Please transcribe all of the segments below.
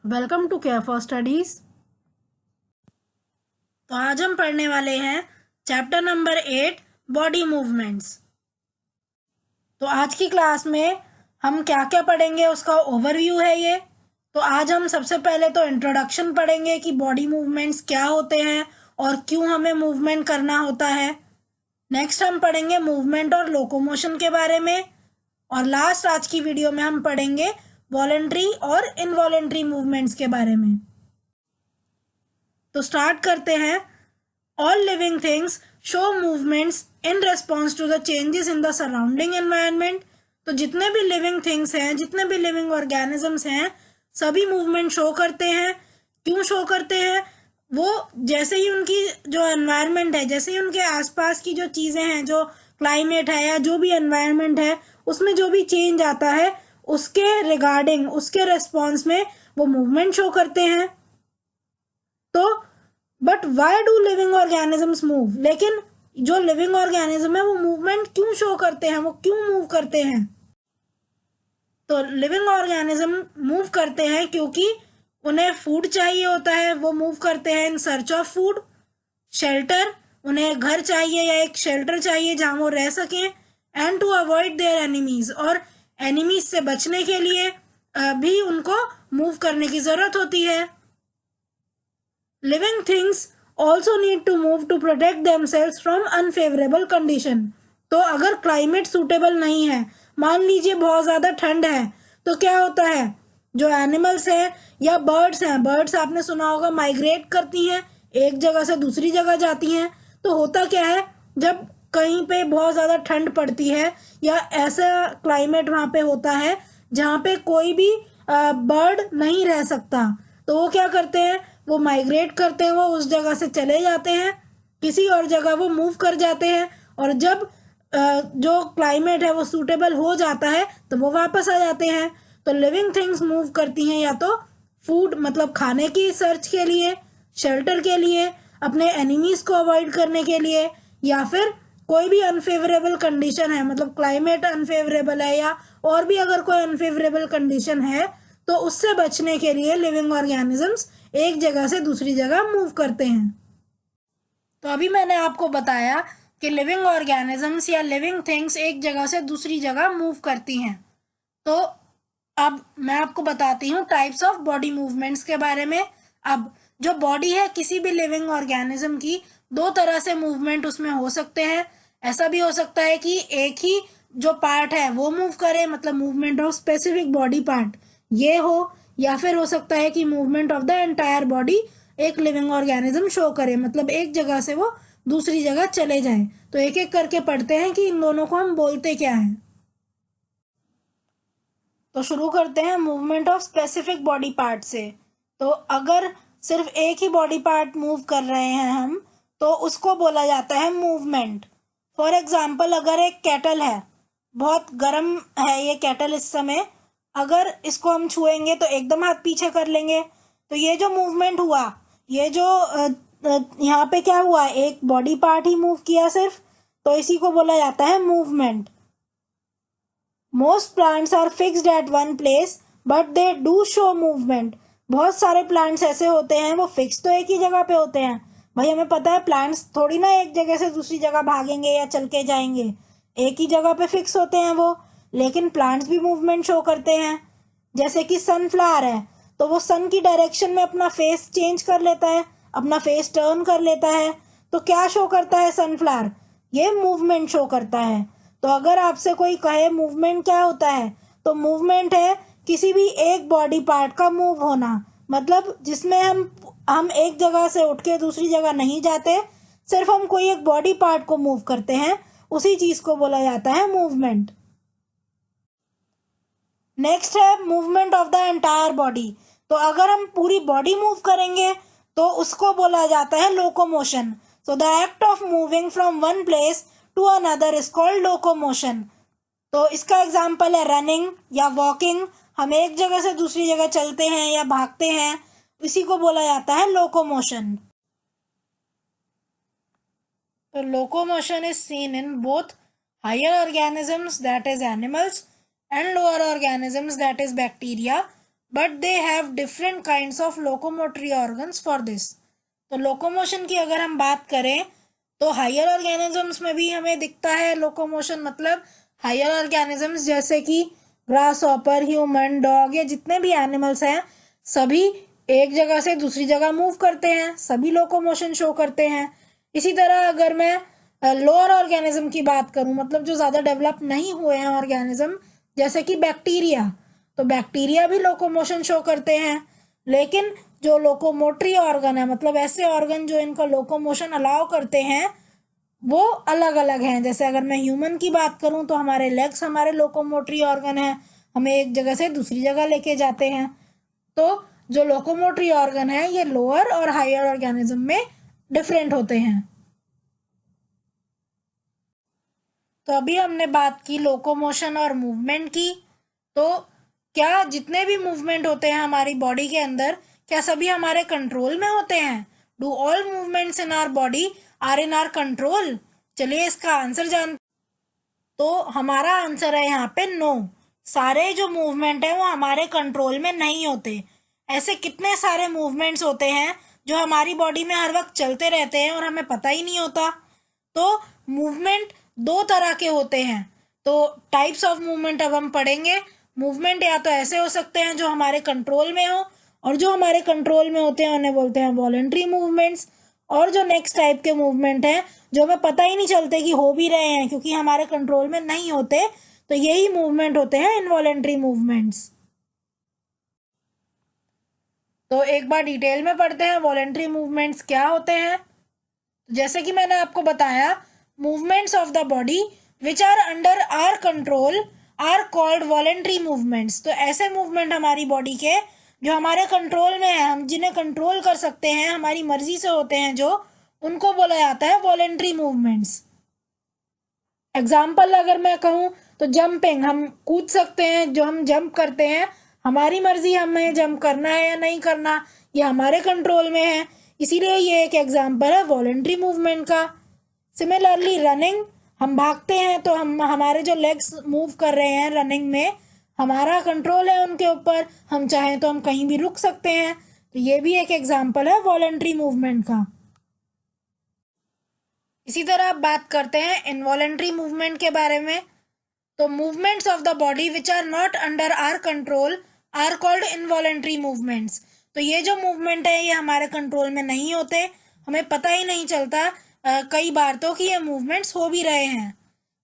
Welcome to care for studies. तो आज हम पढ़ने वाले हैं चैप्टर नंबर 8 बॉडी मूवमेंट्स। तो आज की क्लास में हम क्या क्या पढ़ेंगे उसका ओवरव्यू है ये। तो आज हम सबसे पहले तो इंट्रोडक्शन पढ़ेंगे कि बॉडी मूवमेंट्स क्या होते हैं और क्यों हमें मूवमेंट करना होता है। नेक्स्ट हम पढ़ेंगे मूवमेंट और लोकोमोशन के बारे में। और लास्ट आज की वीडियो में हम पढ़ेंगे वॉलेंट्री और इनवॉलेंट्री मूवमेंट्स के बारे में। तो स्टार्ट करते हैं। All living things show movements in response to the changes in the surrounding environment. तो जितने भी लिविंग थिंग्स हैं, जितने भी लिविंग ऑर्गेनिजम्स हैं, सभी मूवमेंट शो करते हैं। क्यों शो करते हैं? वो जैसे ही उनकी जो एनवायरनमेंट है, जैसे ही उनके आसपास की जो चीज़ें हैं, जो क्लाइमेट है या जो भी एनवायरनमेंट है, उसमें जो भी चेंज आता है उसके रिगार्डिंग, उसके रेस्पॉन्स में वो मूवमेंट शो करते हैं। तो but why do living organisms move? लेकिन जो लिविंग ऑर्गेनिज्म है वो मूवमेंट क्यों शो करते हैं, वो क्यों मूव करते हैं? तो लिविंग ऑर्गेनिज्म मूव करते हैं क्योंकि उन्हें फूड चाहिए होता है। वो मूव करते हैं in search of food, shelter, उन्हें घर चाहिए या एक शेल्टर चाहिए जहां वो रह सकें, and to avoid their enemies, और एनिमीज से बचने के लिए भी उनको मूव करने की जरूरत होती है। Living things also need to move to protect themselves from unfavourable condition. तो अगर क्लाइमेट सूटेबल नहीं है, मान लीजिए बहुत ज़्यादा ठंड है, तो क्या होता है, जो एनिमल्स हैं या बर्ड्स हैं, बर्ड्स आपने सुना होगा माइग्रेट करती हैं, एक जगह से दूसरी जगह जाती हैं। तो होता क्या है, जब कहीं पे बहुत ज़्यादा ठंड पड़ती है या ऐसा क्लाइमेट वहाँ पे होता है जहाँ पे कोई भी बर्ड नहीं रह सकता, तो वो क्या करते हैं, वो माइग्रेट करते हैं, वो उस जगह से चले जाते हैं, किसी और जगह वो मूव कर जाते हैं। और जब जो क्लाइमेट है वो सूटेबल हो जाता है तो वो वापस आ जाते हैं। तो लिविंग थिंग्स मूव करती हैं या तो फूड मतलब खाने की सर्च के लिए, शेल्टर के लिए, अपने एनिमीज को अवॉइड करने के लिए, या फिर कोई भी अनफेवरेबल कंडीशन है, मतलब क्लाइमेट अनफेवरेबल है या और भी अगर कोई अनफेवरेबल कंडीशन है तो उससे बचने के लिए लिविंग ऑर्गेनिजम्स एक जगह से दूसरी जगह मूव करते हैं। तो अभी मैंने आपको बताया कि लिविंग ऑर्गेनिजम्स या लिविंग थिंग्स एक जगह से दूसरी जगह मूव करती हैं। तो अब मैं आपको बताती हूँ टाइप्स ऑफ बॉडी मूवमेंट्स के बारे में। अब जो बॉडी है किसी भी लिविंग ऑर्गेनिज्म की, दो तरह से मूवमेंट उसमें हो सकते हैं। ऐसा भी हो सकता है कि एक ही जो पार्ट है वो मूव करे, मतलब movement of specific body part ये हो, या फिर हो सकता है कि movement of the entire body एक लिविंग ऑर्गेनिज्म शो करे, मतलब एक जगह से वो दूसरी जगह चले जाए। तो एक एक करके पढ़ते हैं कि इन दोनों को हम बोलते क्या हैं। तो शुरू करते हैं movement of specific body part से। तो अगर सिर्फ एक ही बॉडी पार्ट मूव कर रहे हैं हम, तो उसको बोला जाता है मूवमेंट। फॉर एग्जाम्पल, अगर एक कैटल है, बहुत गर्म है ये कैटल इस समय, अगर इसको हम छुएंगे तो एकदम हाथ पीछे कर लेंगे, तो ये जो मूवमेंट हुआ, ये जो यहाँ पे क्या हुआ, एक बॉडी पार्ट ही मूव किया सिर्फ, तो इसी को बोला जाता है movement. Most plants are fixed at one place but they do show movement. बहुत सारे प्लांट्स ऐसे होते हैं वो फिक्स तो एक ही जगह पे होते हैं। भाई हमें पता है प्लांट्स थोड़ी ना एक जगह से दूसरी जगह भागेंगे या चल के जाएंगे, एक ही जगह पे फिक्स होते हैं वो। लेकिन प्लांट्स भी मूवमेंट शो करते हैं। जैसे कि सनफ्लावर है, तो वो सन की डायरेक्शन में अपना फेस चेंज कर लेता है, अपना फेस टर्न कर लेता है। तो क्या शो करता है सनफ्लावर? ये मूवमेंट शो करता है। तो अगर आपसे कोई कहे मूवमेंट क्या होता है, तो मूवमेंट है किसी भी एक बॉडी पार्ट का मूव होना, मतलब जिसमें हम एक जगह से उठ के दूसरी जगह नहीं जाते, सिर्फ हम कोई एक बॉडी पार्ट को मूव करते हैं, उसी चीज को बोला जाता है मूवमेंट। नेक्स्ट है movement of the entire body. तो अगर हम पूरी बॉडी मूव करेंगे तो उसको बोला जाता है locomotion. So the act of moving from one place to another is called locomotion. तो इसका एग्जाम्पल है रनिंग या वॉकिंग। हम एक जगह से दूसरी जगह चलते हैं या भागते हैं, इसी को बोला जाता है लोकोमोशन। तो locomotion is seen in both higher organisms that is animals and lower organisms that is bacteria but they have different kinds of locomotory organs for this. तो लोकोमोशन की अगर हम बात करें तो हायर ऑर्गेनिजम्स में भी हमें दिखता है लोकोमोशन, मतलब हायर ऑर्गेनिजम्स जैसे कि ग्रास हॉपर, ह्यूमन, डॉग, या जितने भी एनिमल्स हैं सभी एक जगह से दूसरी जगह मूव करते हैं, सभी लोकोमोशन शो करते हैं। इसी तरह अगर मैं लोअर ऑर्गेनिज्म की बात करूं, मतलब जो ज़्यादा डेवलप नहीं हुए हैं ऑर्गेनिज्म, जैसे कि बैक्टीरिया, तो बैक्टीरिया भी लोकोमोशन शो करते हैं। लेकिन जो लोकोमोटरी ऑर्गन है, मतलब ऐसे ऑर्गन जो इनका लोकोमोशन अलाउ करते हैं, वो अलग अलग हैं। जैसे अगर मैं ह्यूमन की बात करूं तो हमारे लेग्स हमारे लोकोमोटरी ऑर्गन है, हमें एक जगह से दूसरी जगह लेके जाते हैं। तो जो लोकोमोटरी ऑर्गन है ये लोअर और हायर ऑर्गेनिज्म में डिफरेंट होते हैं। तो अभी हमने बात की लोकोमोशन और मूवमेंट की। तो क्या जितने भी मूवमेंट होते हैं हमारी बॉडी के अंदर, क्या सभी हमारे कंट्रोल में होते हैं? Do all movements in our body are in our control? चलिए इसका आंसर जान। तो हमारा आंसर है यहाँ पे नो। सारे जो मूवमेंट है वो हमारे कंट्रोल में नहीं होते। ऐसे कितने सारे मूवमेंट्स होते हैं जो हमारी बॉडी में हर वक्त चलते रहते हैं और हमें पता ही नहीं होता। तो मूवमेंट दो तरह के होते हैं। तो टाइप्स ऑफ मूवमेंट अब हम पढ़ेंगे। मूवमेंट या तो ऐसे हो सकते हैं जो हमारे कंट्रोल में हो, और जो हमारे कंट्रोल में होते हैं उन्हें बोलते हैं वॉलेंट्री मूवमेंट्स। और जो नेक्स्ट टाइप के मूवमेंट हैं जो हमें पता ही नहीं चलते कि हो भी रहे हैं क्योंकि हमारे कंट्रोल में नहीं होते, तो यही मूवमेंट होते हैं इनवॉलेंट्री मूवमेंट्स। तो एक बार डिटेल में पढ़ते हैं वॉलेंट्री मूवमेंट्स क्या होते हैं। जैसे कि मैंने आपको बताया, movements of the body which are under our control are called voluntary movements. तो ऐसे मूवमेंट हमारी बॉडी के जो हमारे कंट्रोल में है, हम जिन्हें कंट्रोल कर सकते हैं, हमारी मर्जी से होते हैं जो, उनको बोला जाता है वॉलेंट्री मूवमेंट्स। एग्जाम्पल अगर मैं कहूँ तो जंपिंग, हम कूद सकते हैं, जो हम जंप करते हैं हमारी मर्जी, हमें जंप करना है या नहीं करना, ये हमारे कंट्रोल में है, इसीलिए ये एक एग्जाम्पल है वॉलेंट्री मूवमेंट का। सिमिलरली रनिंग, हम भागते हैं तो हम हमारे जो लेग्स मूव कर रहे हैं रनिंग में, हमारा कंट्रोल है उनके ऊपर, हम चाहें तो हम कहीं भी रुक सकते हैं। तो ये भी एक एग्जाम्पल है वॉलेंट्री मूवमेंट का। इसी तरह अब बात करते हैं इनवॉलेंट्री मूवमेंट के बारे में। तो movements of the body which are not under our control are called involuntary movements. तो ये जो मूवमेंट है ये हमारे कंट्रोल में नहीं होते, हमें पता ही नहीं चलता कई बार तो कि ये मूवमेंट्स हो भी रहे हैं।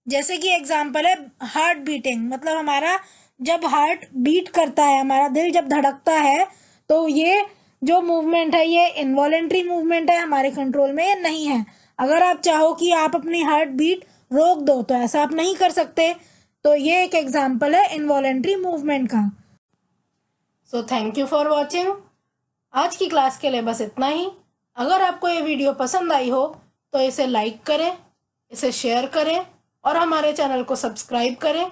जैसे कि एग्जांपल है हार्ट बीटिंग, मतलब हमारा जब हार्ट बीट करता है, हमारा दिल जब धड़कता है, तो ये जो मूवमेंट है ये इनवॉलेंट्री मूवमेंट है, हमारे कंट्रोल में ये नहीं है। अगर आप चाहो कि आप अपनी हार्ट बीट रोक दो तो ऐसा आप नहीं कर सकते। तो ये एक एग्जांपल है इनवॉलेंट्री मूवमेंट का। So thank you for watching. आज की क्लास के लिए बस इतना ही। अगर आपको ये वीडियो पसंद आई हो तो इसे लाइक करें, इसे शेयर करें और हमारे चैनल को सब्सक्राइब करें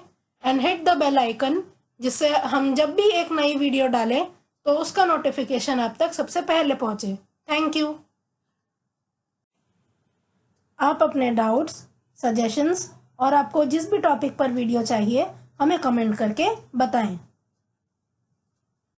and hit the bell icon, जिससे हम जब भी एक नई वीडियो डालें तो उसका नोटिफिकेशन आप तक सबसे पहले पहुंचे। Thank you. आप अपने डाउट्स, सजेशंस और आपको जिस भी टॉपिक पर वीडियो चाहिए हमें कमेंट करके बताएं।